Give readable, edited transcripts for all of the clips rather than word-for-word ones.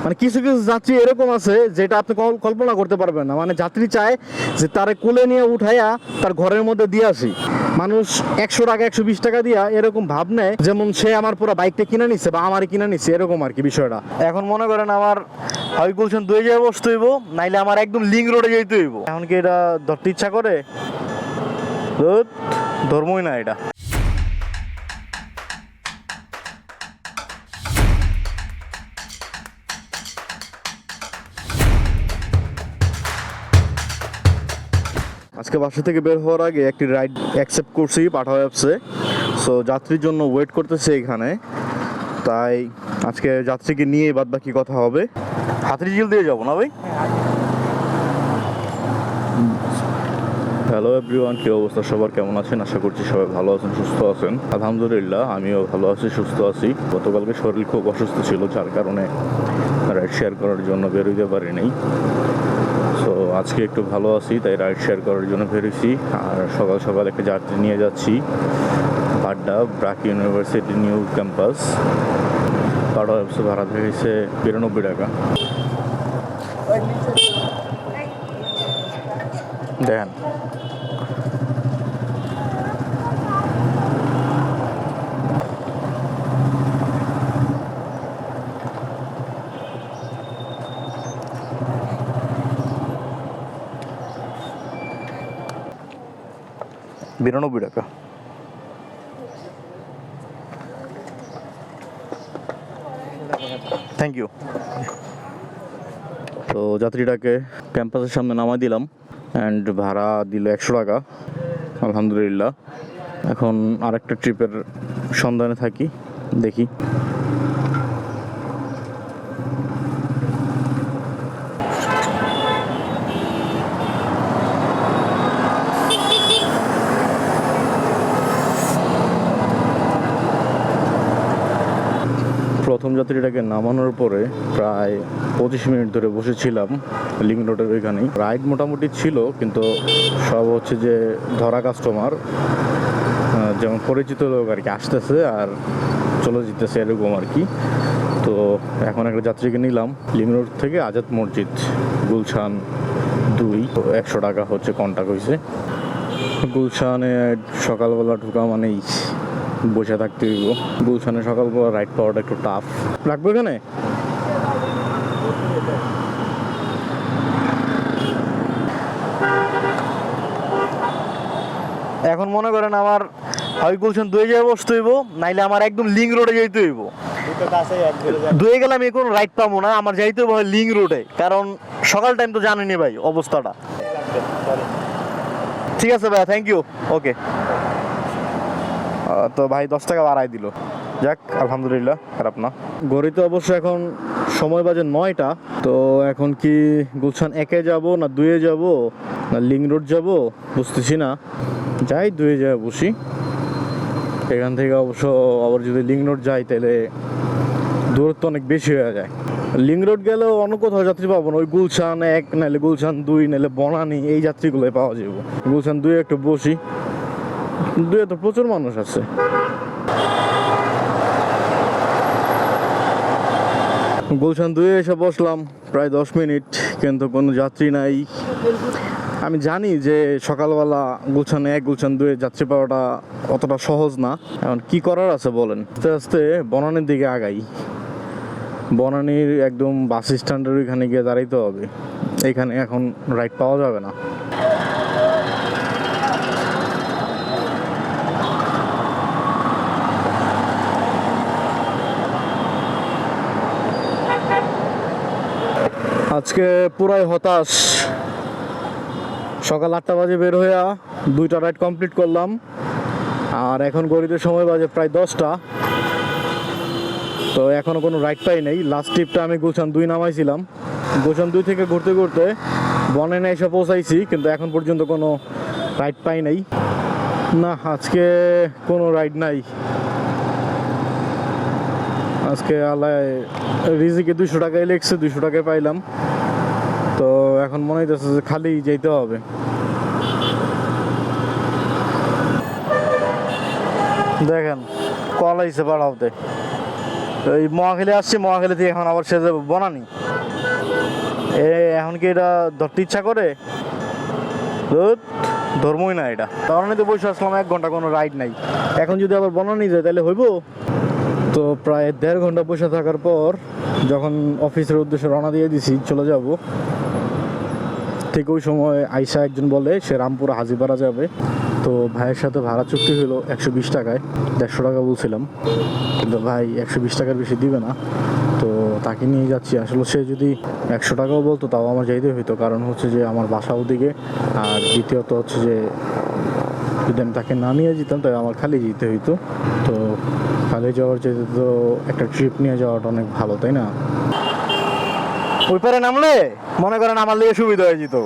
মানে কিছু কিছু যাত্রী এরকম আছে যেটা আপনি কল্পনা করতে পারবেন না। মানে যাত্রী চায় যে তারে কোলে নিয়ে উঠাইয়া তার ঘরের মধ্যে দিয়ে আসি। মানুষ 100 টাকা 120 টাকা দিয়া এরকম ভাব নেয় যেমন সে আমার পুরো বাইকটা কিনে নিচ্ছে বা আমারই কিনে নিচ্ছে, এরকম আর কি বিষয়টা। এখন মনে করেন আমার হয় গুলশান 2 জায়গায় বসতে হইব, নাইলে আমার একদম লিঙ্ক রোডে যেতে হইব। এখন কি এটা ধরতে ইচ্ছা করে? ধর্মই না এটা। আজকে বাসা থেকে বের হওয়ার আগে একটি রাইড অ্যাকসেপ্ট করছি পাঠাও অ্যাপসে। সো যাত্রীর জন্য ওয়েট করতেছে এখানে, তাই আজকে যাত্রীকে নিয়ে বাদ বাকি কথা হবে। হাতিঝিল দিয়ে যাবো না ভাই? হ্যালো এভরিওয়ান, কী অবস্থা সবার, কেমন আছেন? আশা করছি সবাই ভালো আছেন, সুস্থ আছেন। আলহামদুলিল্লাহ আমিও ভালো আছি, সুস্থ আছি। গতকালকে শরীর খুব অসুস্থ ছিল, যার কারণে রাইড শেয়ার করার জন্য বেরোতে পারিনি। সো আজকে একটু ভালো আছি, তাই রাইড শেয়ার করার জন্য বেরোছি। আর সকাল সকাল একটা যাত্রী নিয়ে যাচ্ছি Badda BRAC university new campus. Pathao অ্যাপসে ভাড়া দেখেছে 92 টাকা। দেখেন টাকা। Thank you. তো যাত্রীটাকে ক্যাম্পাসের সামনে নামাই দিলাম অ্যান্ড ভাড়া দিল 100 টাকা। আলহামদুলিল্লাহ। এখন আরেকটা ট্রিপের সন্ধানে থাকি, দেখি। প্রথম যাত্রীটাকে নামানোর পরে প্রায় 25 মিনিট ধরে বসেছিলাম লিঙ্ক রোডের ওইখানেই। রাইড মোটামুটি ছিল, কিন্তু সব হচ্ছে যে ধরা কাস্টমার, যেমন পরিচিত লোক আর কি, আসতেছে আর চলে যেতেছে এরকম আর কি। তো এখন একটা যাত্রীকে নিলাম লিঙ্ক রোড থেকে আজাদ মসজিদ গুলশান 2। 100 টাকা হচ্ছে কন্টাক্ট হয়েছে। গুলশানে সকালবেলা ঢুকা মানেই বসে থাকতে হইব। গুলশানে সকালবেলা রাইড পাওয়াটা একটু টাফ। রাখবো এখানে? এখন মনে করেন আমার হয় গুলশান 2 জায়গায় বসতে হইব, নাইলে আমার একদম লিঙ্ক রোডে যেতে হইব। 2 গেলে আমি কোনো রাইড পাবো না, আমার যাইতে হবে লিঙ্ক রোডে, কারণ সকাল টাইম তো জানেনি ভাই অবস্থাটা। ঠিক আছে ভাই, থ্যাংক ইউ। ওকে। তো ভাই 10 টাকা বাড়াই দিল, যাক আলহামদুলিল্লাহ, খারাপ না। ঘড়িতে অবশ্য এখন সময় বাজে 9টা। তো এখন কি গুলশান 1-এ যাব না 2-এ যাব না লিঙ্ক রোড যাব বুঝতেছি না। যাই 2-এ যাই বসি। এখান থেকে অবশ্য আবার যদি লিঙ্ক রোড যাই তাহলে দূরত্ব অনেক বেশি হয়ে যায়। লিঙ্ক রোড গেলেও অন্য কোথাও যাত্রী পাবো না, ওই গুলশান 1 নাহলে গুলশান 2 নাহলে বনানী, এই যাত্রীগুলোই পাওয়া যাবে। গুলশান 2-এ একটু বসি, 2-এ তো প্রচুর মানুষ আছে। গুলশান 2-এ এসে বসলাম প্রায় 10 মিনিট, কিন্তু কোনো যাত্রী নাই। আমি জানি যে সকালবেলা গুলশান 1 গুলশান 2-এ যাত্রী পাওয়াটা অতটা সহজ না। এখন কি করার আছে বলেন? আস্তে আস্তে বনানীর দিকে আগাই। বনানীর একদম বাস স্ট্যান্ডের ওইখানে গিয়ে দাঁড়াইতে হবে, এখানে এখন রাইড পাওয়া যাবে না। আজকে পুরাই হতাশ। সকাল 8টা বাজে বের হইয়া 2টা রাইড কমপ্লিট করলাম, আর এখন ঘড়িতে সময় বাজে প্রায় 10টা। তো এখনো কোনো রাইড পাই নাই। লাস্ট ট্রিপটা আমি গুলশান 2 নামাইছিলাম। গুলশান 2 থেকে ঘুরতে ঘুরতে বনানী এসে পৌঁছাইছি, কিন্তু এখন পর্যন্ত কোনো রাইড পাই নাই। না, আজকে কোনো রাইড নাই। আজকে আল্লাহ রিজিকে 200 টাকায় লেগছে, 200 টাকায় পাইলাম। তো এখন মনে হইতেছে যে খালি যেতে হবে। দেখেন কল আইছে পাঠাওতে। ওই মহাখালী আসছি, মহাখালী থেকে এখন আবার সে যাবো বনানি। এখন কি এটা ধরতে ইচ্ছা করে? ধর্মই না এটা। কারণ তো বসে আসলাম 1 ঘন্টা, কোনো রাইড নাই। এখন যদি আবার বনানি যায় তাহলে হইব। তো প্রায় 1.5 ঘন্টা বসে থাকার পর যখন অফিসের উদ্দেশ্যে রওনা দিয়ে দিছি চলে যাব, ঠিক ওই সময় আইসা একজন বলে সে রামপুরা হাজিপাড়া যাবে। তো ভাইয়ের সাথে ভাড়া চুক্তি হলো 120 টাকায়, 150 টাকা বলছিলাম, কিন্তু ভাই 120 টাকার বেশি দিবে না। তো তাকে নিয়ে যাচ্ছি। আসলে সে যদি 100 টাকাও বলতো তাও আমার যাইতে হইতো, কারণ হচ্ছে যে আমার বাসা ওদিকে, আর দ্বিতীয়ত হচ্ছে যে যদি আমি তাকে না নিয়ে যেতাম তাহলে আমার খালি যেতে হইতো। তো খালি যাওয়ার যেতে তো একটা ট্রিপ নিয়ে যাওয়াটা অনেক ভালো, তাই না? ওই পারে নামলে মনে করেন আমার লিগে সুবিধা হয়ে যেত।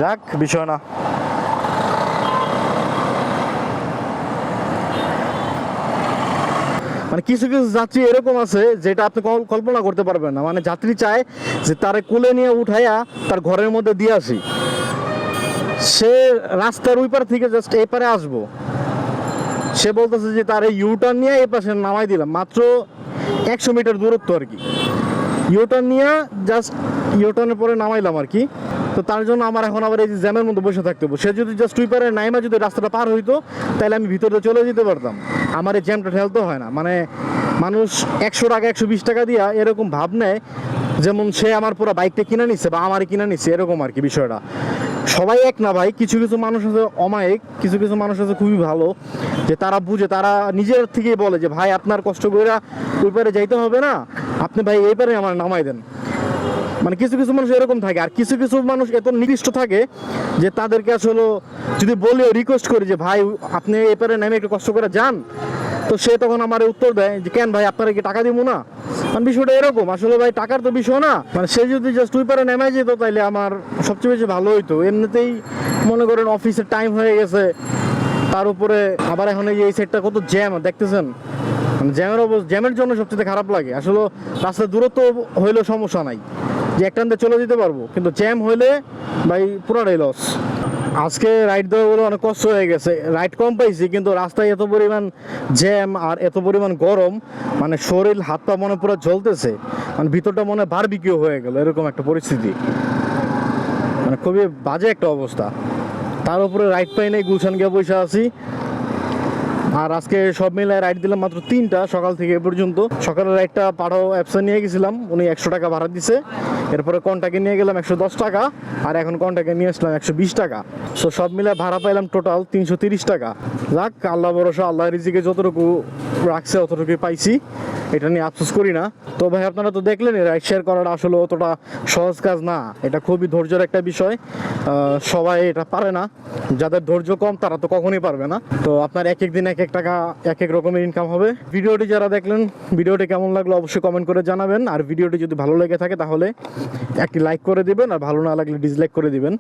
যাক, বিষয় না। মানে কিছু কিছু যাত্রী এরকম আছে যেটা আপনি কল্পনা করতে পারবেন না। মানে যাত্রী চায় যে তারে কোলে নিয়ে উঠাইয়া তার ঘরের মধ্যে দিয়ে আসি, সে রাস্তার ওই পার থেকে জাস্ট এই পারে আসবো, সে বলতেছে যে তার এই ইউটার্ন নিয়ে এই পাশে নামাই দিলাম, মাত্র 100 মিটার দূরত্ব আর কি। ইউটার্ন নিয়ে জাস্ট ইউটার্নের পরে নামাইলাম আর কি। তো তার জন্য আমার এখন আবার এই যে জ্যামের মধ্যে বসে থাকতে হবে। সে যদি জাস্ট ওই পারে নাইমা যদি রাস্তাটা পার হইতো তাহলে আমি ভিতরে চলে যেতে পারতাম, আমার এই জ্যামটা ঠেলতে হয় না। মানে মানুষ 100 টাকা 120 টাকা দিয়া এরকম ভাব নেয় যেমন সে আমার পুরো বাইকটা কিনে নিচ্ছে বা আমারই কিনে নিচ্ছে, এরকম আর কি বিষয়টা। সবাই এক না ভাই, কিছু কিছু মানুষ আছে অমায়িক, কিছু কিছু মানুষ আছে খুবই ভালো, যে তারা বুঝে, তারা নিজের থেকেই বলে যে ভাই আপনার কষ্ট করে ওই পারে যাইতে হবে না, আপনি ভাই এই পারে আমার নামাই দেন। মানে কিছু কিছু মানুষ এরকম থাকে, আর কিছু কিছু মানুষ এত নির্দিষ্ট থাকে যে তাদেরকে আসলে যদি বলেও রিকোয়েস্ট করি যে ভাই আপনি এপারে নেমে একটু কষ্ট করে যান, তো সে তখন আমার উত্তর দেয় যে কেন ভাই আপনারা কি টাকা দিব না? মানে বিষয়টা এরকম। আসলে ভাই টাকার তো বিষয় না, মানে সে যদি জাস্ট ওই পারে নেমে যেত তাইলে আমার সবচেয়ে বেশি ভালো হইতো। এমনিতেই মনে করেন অফিসের টাইম হয়ে গেছে, তার উপরে আবার এখন এই সাইডটা কত জ্যাম দেখতেছেন। মানে জ্যামের জন্য সবচেয়ে খারাপ লাগে। আসলে রাস্তার দূরত্ব হইলেও সমস্যা নাই, যে একটানতে চলে যেতে পারবো, কিন্তু জ্যাম হইলে ভাই পুরাটাই লস। আজকে রাইড দেওয়াগুলো অনেক কষ্ট হয়ে গেছে, রাইড কম পাইছি কিন্তু রাস্তায় এত পরিমাণ জ্যাম আর এত পরিমাণ গরম, মানে শরীর হাত পা মনে পুরো জ্বলতেছে, মানে ভিতরটা মনে বারবিকিউ হয়ে গেল, এরকম একটা পরিস্থিতি। মানে খুবই বাজে একটা অবস্থা। তার উপরে রাইড পাই নাই, গুলশান গিয়ে বসে আছি। আর আজকে সব মিলে রাইড দিলাম মাত্র 3টা সকাল থেকে এ পর্যন্ত। সকালের রাইডটা পাঠাও অ্যাপসে নিয়ে গেছিলাম, উনি 100 টাকা ভাড়া দিছে। এরপরে কন্টাকে নিয়ে গেলাম 110 টাকা, আর এখন কন্টাকে নিয়ে আসলাম 120 টাকা। সো সব মিলে ভাড়া পাইলাম টোটাল 330 টাকা। যাক, আল্লাহ ভরসা, আল্লাহ রিজিকে যতটুকু রাখছে অতটুকুই পাইছি, এটা নিয়ে আফসোস করি না। তো ভাই আপনারা তো দেখলেন রাইড শেয়ার করাটা আসলে অতটা সহজ কাজ না, এটা খুবই ধৈর্যের একটা বিষয়। সবাই এটা পারে না, যাদের ধৈর্য কম তারা তো কখনোই পারবে না। তো আপনার এক এক দিন এক এক টাকা এক এক রকমের ইনকাম হবে। ভিডিওটি যারা দেখলেন, ভিডিওটি কেমন লাগলো অবশ্যই কমেন্ট করে জানাবেন। আর ভিডিওটি যদি ভালো লেগে থাকে তাহলে একটি লাইক করে দিবেন, আর ভালো না লাগলে ডিসলাইক করে দিবেন।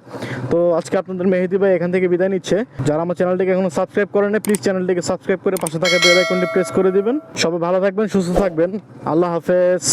তো আজকে আপনাদের মেহেদি ভাই এখান থেকে বিদায় নিচ্ছে। যারা আমার চ্যানেলটিকে এখনো সাবস্ক্রাইব করেন না, প্লিজ চ্যানেলটিকে সাবস্ক্রাইব করে পাশে থাকা বেল আইকনটি প্রেস করে দিবেন। সবাই ভালো থাকবেন, সুস্থ থাকবেন, আল্লাহ হাফেজ।